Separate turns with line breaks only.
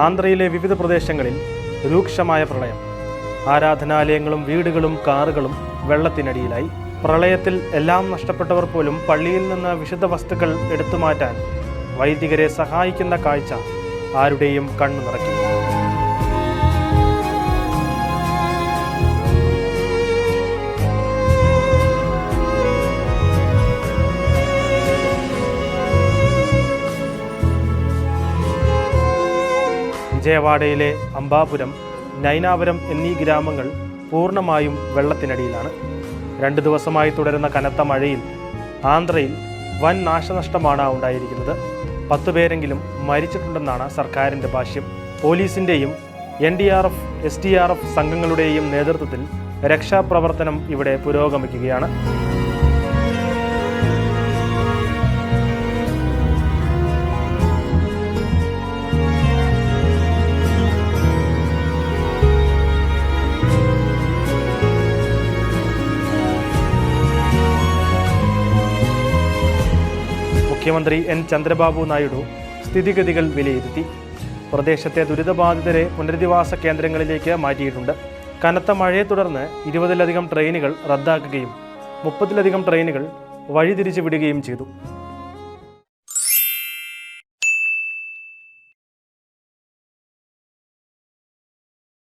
ആന്ധ്രയിലെ വിവിധ പ്രദേശങ്ങളിൽ രൂക്ഷമായ പ്രളയം. ആരാധനാലയങ്ങളും വീടുകളും കാറുകളും വെള്ളത്തിനടിയിലായി. പ്രളയത്തിൽ എല്ലാം നഷ്ടപ്പെട്ടവർ പോലും പള്ളിയിൽ നിന്ന് വിശുദ്ധ വസ്തുക്കൾ എടുത്തുമാറ്റാൻ വൈദികരെ സഹായിക്കുന്ന കാഴ്ച ആരുടെയും കണ്ണു നിറയ്ക്കും. വിജയവാഡയിലെ അംബാപുരം, നൈനാപുരം എന്നീ ഗ്രാമങ്ങൾ പൂർണ്ണമായും വെള്ളത്തിനടിയിലാണ്. 2 ദിവസമായി തുടരുന്ന കനത്ത മഴയിൽ ആന്ധ്രയിൽ വൻ നാശനഷ്ടമാണ് ഉണ്ടായിരിക്കുന്നത്. 10 പേരെങ്കിലും മരിച്ചിട്ടുണ്ടെന്നാണ് സർക്കാരിൻ്റെ ഭാഷ്യം. പോലീസിൻ്റെയും NDRF, SDRF സംഘങ്ങളുടെയും നേതൃത്വത്തിൽ രക്ഷാപ്രവർത്തനം ഇവിടെ പുരോഗമിക്കുകയാണ്. മുഖ്യമന്ത്രി N. ചന്ദ്രബാബു നായിഡു സ്ഥിതിഗതികൾ വിലയിരുത്തി. പ്രദേശത്തെ ദുരിതബാധിതരെ പുനരധിവാസ കേന്ദ്രങ്ങളിലേക്ക് മാറ്റിയിട്ടുണ്ട്. കനത്ത മഴയെ തുടർന്ന് 20-ലധികം ട്രെയിനുകൾ റദ്ദാക്കുകയും 30-ലധികം ട്രെയിനുകൾ വഴിതിരിച്ചു വിടുകയും ചെയ്തു.